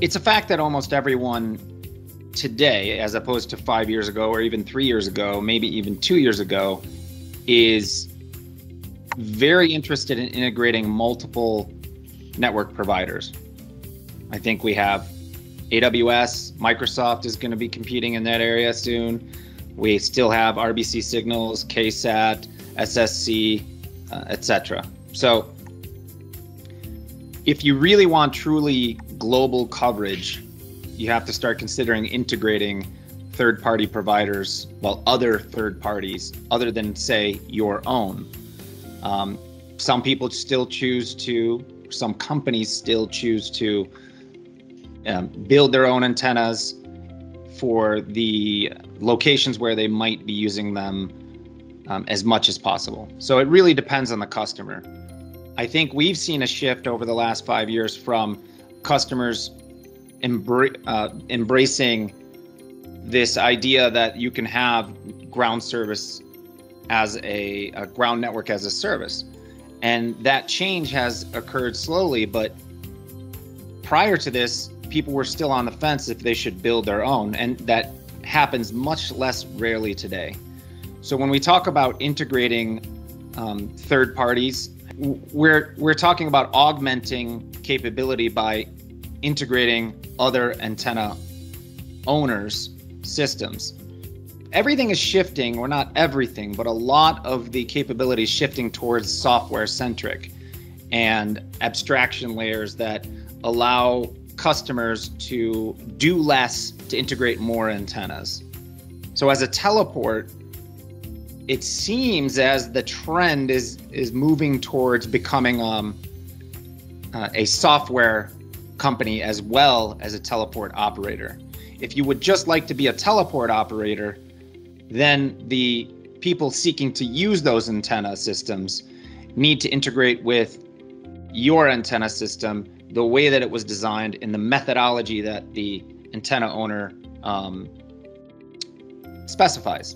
it's a fact that almost everyone today, as opposed to 5 years ago or even 3 years ago, maybe even 2 years ago, is very interested in integrating multiple network providers. I think we have AWS, Microsoft is going to be competing in that area soon. We still have RBC Signals, KSAT, SSC, etc. So if you really want truly global coverage, you have to start considering integrating third-party providers, well, other third parties, other than, say, your own. Some people still choose to, some companies still choose to build their own antennas for the locations where they might be using them as much as possible. So it really depends on the customer. I think we've seen a shift over the last 5 years from customers embracing this idea that you can have ground service as a ground network as a service. And that change has occurred slowly, but prior to this, people were still on the fence if they should build their own, and that happens much less rarely today. So when we talk about integrating third parties, we're talking about augmenting capability by integrating other antenna owners' systems. Everything is shifting, or not everything, but a lot of the capability is shifting towards software-centric and abstraction layers that allow customers to do less to integrate more antennas. So as a teleport, it seems as the trend is moving towards becoming a software company as well as a teleport operator. If you would just like to be a teleport operator, then the people seeking to use those antenna systems need to integrate with your antenna system the way that it was designed in the methodology that the antenna owner specifies.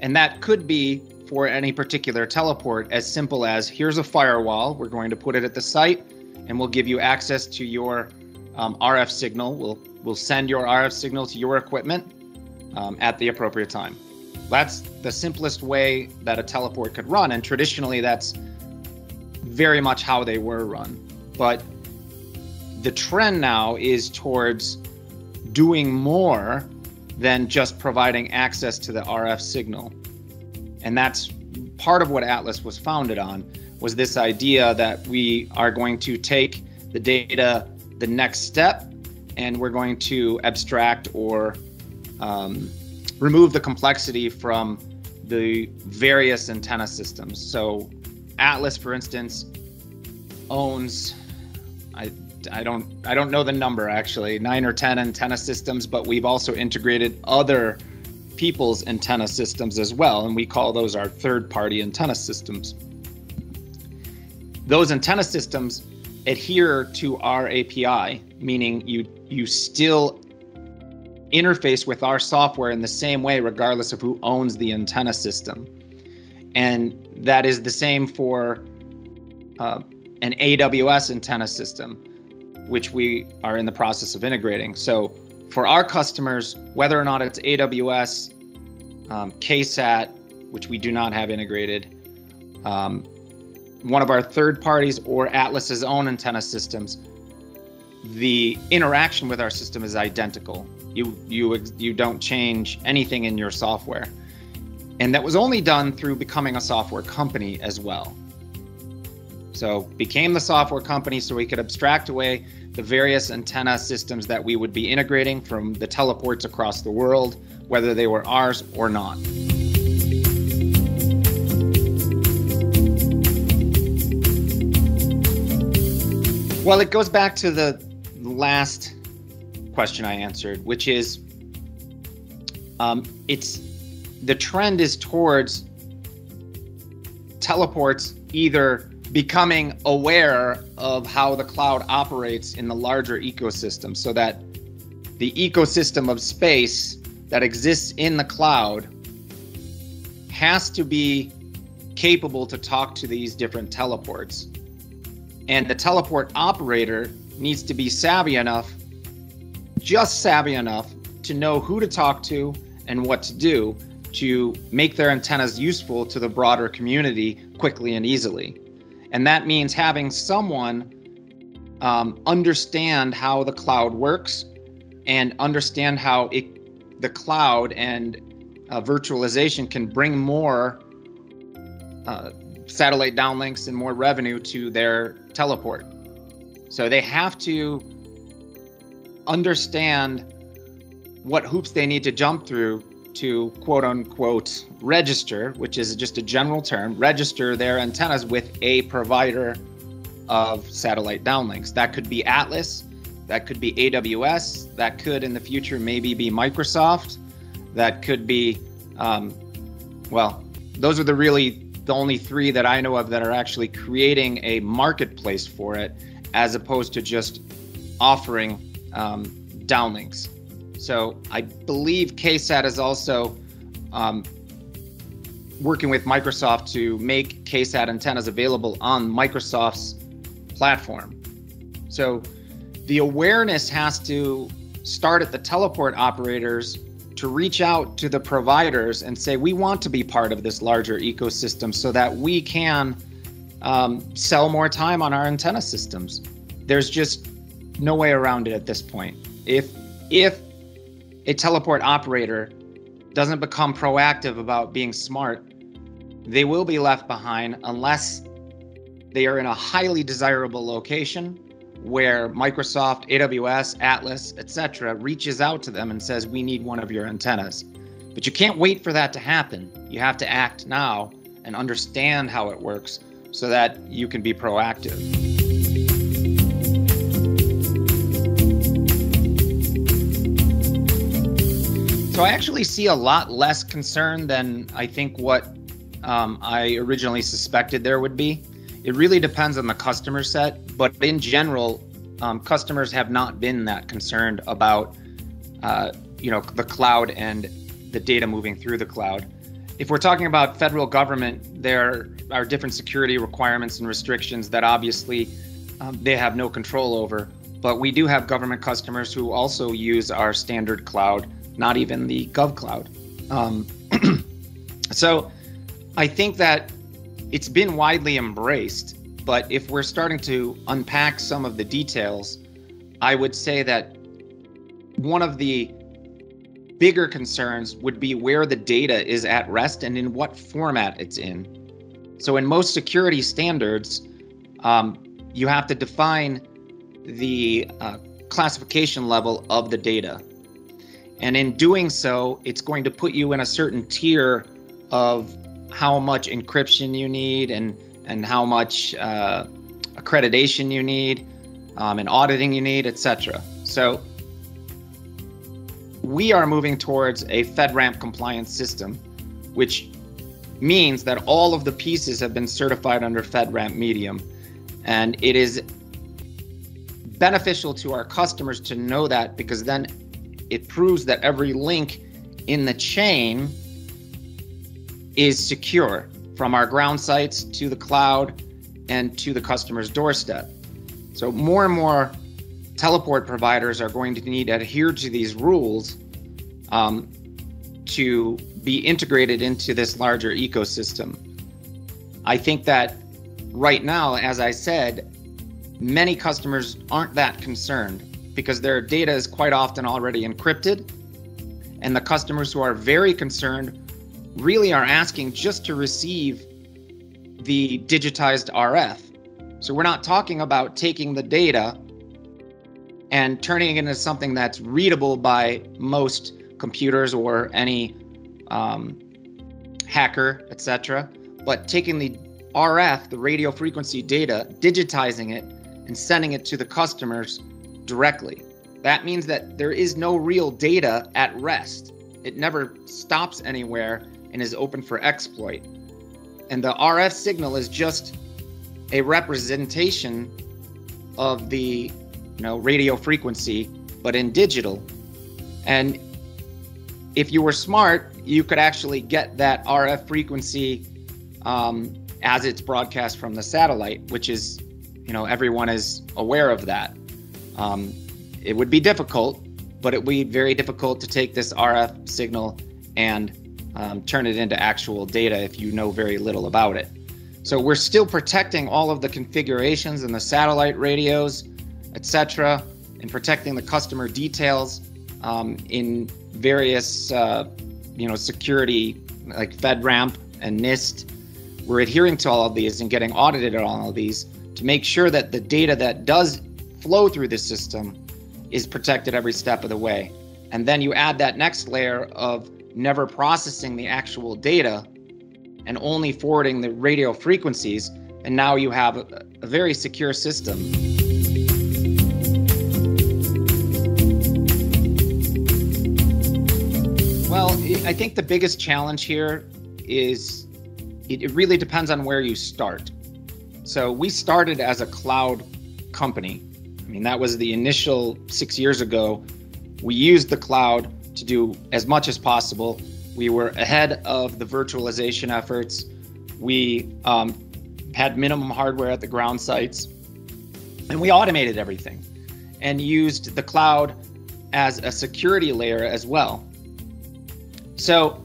And that could be for any particular teleport as simple as, here's a firewall, we're going to put it at the site, and we'll give you access to your RF signal. We'll send your RF signal to your equipment at the appropriate time. That's the simplest way that a teleport could run, and traditionally that's very much how they were run. But the trend now is towards doing more than just providing access to the RF signal. And that's part of what Atlas was founded on, was this idea that we are going to take the data the next step, and we're going to abstract or remove the complexity from the various antenna systems. So Atlas, for instance, owns, I don't know the number actually, 9 or 10 antenna systems, but we've also integrated other people's antenna systems as well, and we call those our third-party antenna systems. Those antenna systems adhere to our API, meaning you still interface with our software in the same way regardless of who owns the antenna system. And that is the same for an AWS antenna system, which we are in the process of integrating. So for our customers, whether or not it's AWS, KSAT, which we do not have integrated, one of our third parties, or Atlas's own antenna systems, the interaction with our system is identical. You don't change anything in your software. And that was only done through becoming a software company as well. So became the software company so we could abstract away the various antenna systems that we would be integrating from the teleports across the world, whether they were ours or not. Well, it goes back to the last question I answered, which is the trend is towards teleports either becoming aware of how the cloud operates in the larger ecosystem, so that the ecosystem of space that exists in the cloud has to be capable to talk to these different teleports. And the teleport operator needs to be savvy enough just savvy enough to know who to talk to and what to do to make their antennas useful to the broader community quickly and easily. And that means having someone understand how the cloud works and understand how the cloud and virtualization can bring more satellite downlinks and more revenue to their teleport. So they have to understand what hoops they need to jump through to quote unquote register, which is just a general term, register their antennas with a provider of satellite downlinks. That could be Atlas, that could be AWS, that could in the future maybe be Microsoft, that could be, well, those are the only three that I know of that are actually creating a marketplace for it, as opposed to just offering downlinks. So I believe KSAT is also working with Microsoft to make KSAT antennas available on Microsoft's platform. So the awareness has to start at the teleport operators to reach out to the providers and say, we want to be part of this larger ecosystem so that we can sell more time on our antenna systems. There's just no way around it at this point. If a teleport operator doesn't become proactive about being smart, they will be left behind unless they are in a highly desirable location where Microsoft, AWS, Atlas, etc. reaches out to them and says, we need one of your antennas. But you can't wait for that to happen. You have to act now and understand how it works so that you can be proactive. So I actually see a lot less concern than I think what I originally suspected there would be. It really depends on the customer set, but in general, customers have not been that concerned about the cloud and the data moving through the cloud. If we're talking about federal government, there are different security requirements and restrictions that obviously they have no control over. But we do have government customers who also use our standard cloud, not even the Gov Cloud. So I think that it's been widely embraced, but if we're starting to unpack some of the details, I would say that one of the bigger concerns would be where the data is at rest and in what format it's in. So in most security standards, you have to define the classification level of the data. And in doing so, it's going to put you in a certain tier of how much encryption you need and how much accreditation you need and auditing you need, etc. So we are moving towards a FedRAMP compliance system, which means that all of the pieces have been certified under FedRAMP Medium. And it is beneficial to our customers to know that, because then it proves that every link in the chain is secure, from our ground sites to the cloud and to the customer's doorstep. So more and more teleport providers are going to need to adhere to these rules to be integrated into this larger ecosystem. I think that right now, as I said, many customers aren't that concerned because their data is quite often already encrypted, and the customers who are very concerned really are asking just to receive the digitized RF. So we're not talking about taking the data and turning it into something that's readable by most computers or any hacker, etc., but taking the RF, the radio frequency data, digitizing it and sending it to the customers directly. That means that there is no real data at rest. It never stops anywhere and is open for exploit. And the RF signal is just a representation of the radio frequency, but in digital. And if you were smart, you could actually get that RF frequency as it's broadcast from the satellite, which is, everyone is aware of that. It would be difficult, but it would be very difficult to take this RF signal and turn it into actual data if you know very little about it. So we're still protecting all of the configurations and the satellite radios, etc., and protecting the customer details in various security like FedRAMP and NIST. We're adhering to all of these and getting audited on all of these to make sure that the data that does flow through the system is protected every step of the way. And then you add that next layer of never processing the actual data and only forwarding the radio frequencies, and now you have a very secure system. Well, I think the biggest challenge here is it really depends on where you start. So we started as a cloud company. I mean, that was the initial 6 years ago. We used the cloud to do as much as possible. We were ahead of the virtualization efforts. We had minimum hardware at the ground sites, and we automated everything and used the cloud as a security layer as well. So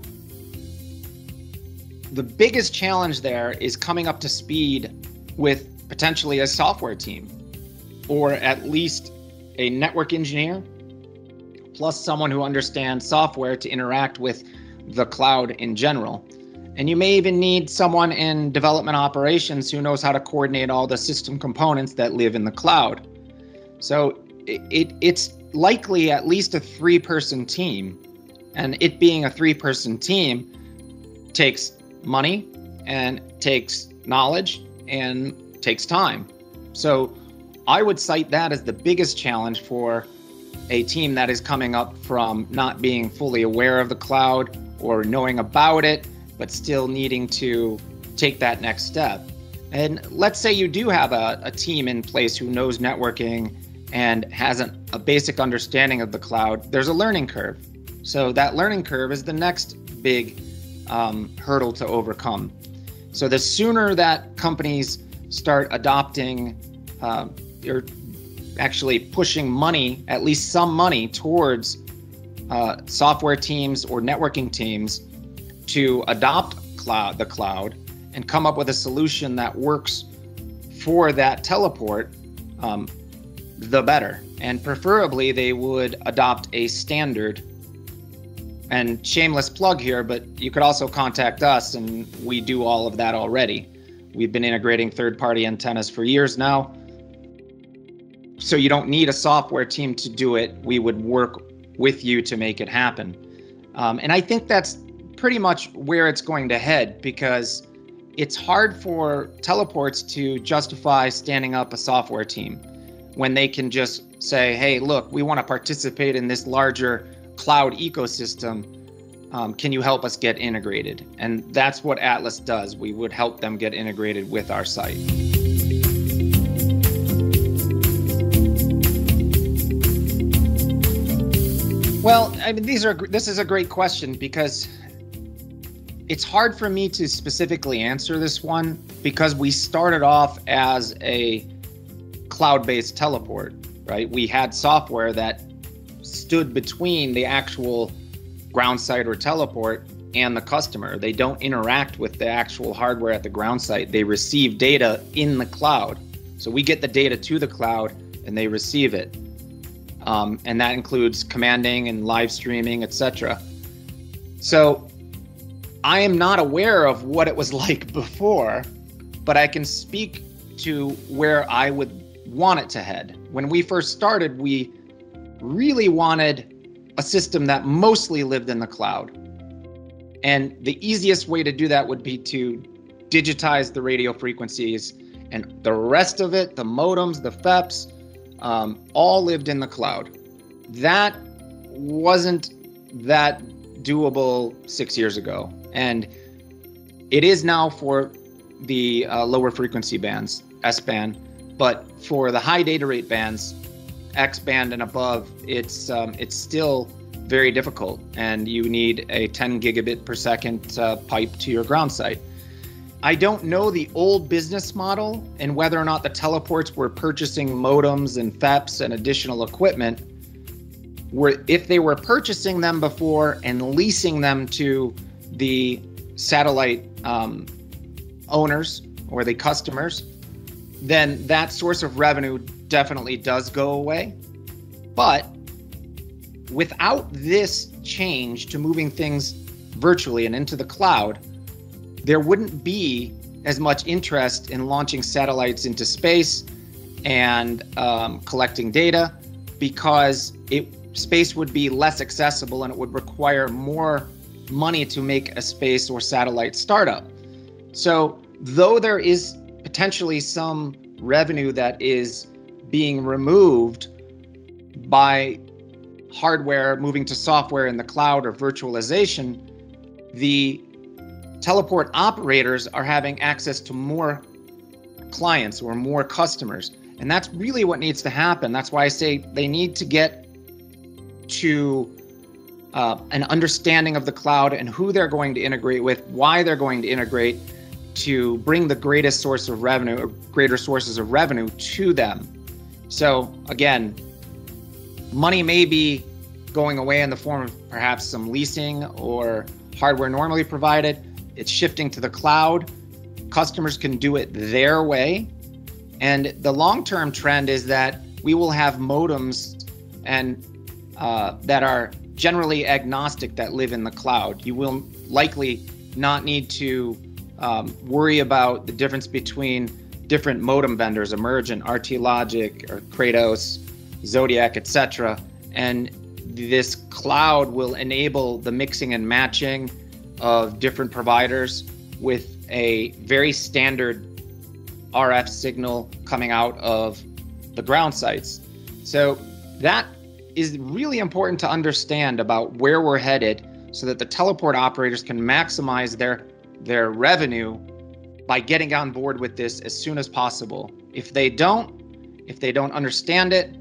the biggest challenge there is coming up to speed with potentially a software team, or at least a network engineer, plus someone who understands software to interact with the cloud in general. And you may even need someone in development operations who knows how to coordinate all the system components that live in the cloud. So it's likely at least a 3-person team. And it being a 3-person team takes money and takes knowledge and takes time. So I would cite that as the biggest challenge for a team that is coming up from not being fully aware of the cloud or knowing about it, but still needing to take that next step. And let's say you do have a team in place who knows networking and has a basic understanding of the cloud. There's a learning curve. So that learning curve is the next big hurdle to overcome. So the sooner that companies start adopting or actually pushing money, at least some money, towards software teams or networking teams to adopt the cloud and come up with a solution that works for that teleport, the better. And preferably they would adopt a standard. And shameless plug here, but you could also contact us, and we do all of that already. We've been integrating third-party antennas for years now. So you don't need a software team to do it. We would work with you to make it happen. And I think that's pretty much where it's going to head, because it's hard for teleports to justify standing up a software team when they can just say, hey, look, we want to participate in this larger cloud ecosystem. Can you help us get integrated? And that's what Atlas does. We would help them get integrated with our site. Well, I mean, this is a great question, because it's hard for me to specifically answer this one, because we started off as a cloud-based teleport, right? We had software that stood between the actual ground site or teleport and the customer. They don't interact with the actual hardware at the ground site. They receive data in the cloud. So we get the data to the cloud and they receive it. And that includes commanding and live streaming, etc. So I am not aware of what it was like before, but I can speak to where I would want it to head. When we first started, we really wanted a system that mostly lived in the cloud. And the easiest way to do that would be to digitize the radio frequencies, and the rest of it, the modems, the FEPs, all lived in the cloud. That wasn't that doable 6 years ago. And it is now for the lower frequency bands, S-band, but for the high data rate bands, X-band and above, it's still very difficult, and you need a 10 gigabit per second pipe to your ground site. I don't know the old business model and whether or not the teleports were purchasing modems and FEPs and additional equipment, if they were purchasing them before and leasing them to the satellite owners or the customers, then that source of revenue definitely does go away. But without this change to moving things virtually and into the cloud, there wouldn't be as much interest in launching satellites into space and collecting data, because space would be less accessible and it would require more money to make a space or satellite startup. So though there is potentially some revenue that is being removed by hardware moving to software in the cloud or virtualization, the teleport operators are having access to more clients or more customers. And that's really what needs to happen. That's why I say they need to get to an understanding of the cloud and who they're going to integrate with, why they're going to integrate, to bring the greatest source of revenue or greater sources of revenue to them. So again, money may be going away in the form of perhaps some leasing or hardware normally provided. It's shifting to the cloud. Customers can do it their way. And the long-term trend is that we will have modems and that are generally agnostic that live in the cloud. You will likely not need to worry about the difference between different modem vendors, Emergent, RT Logic, or Kratos, Zodiac, etc. And this cloud will enable the mixing and matching of different providers with a very standard RF signal coming out of the ground sites. So that is really important to understand about where we're headed, so that the teleport operators can maximize their revenue by getting on board with this as soon as possible. If they don't understand it,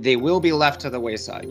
they will be left to the wayside.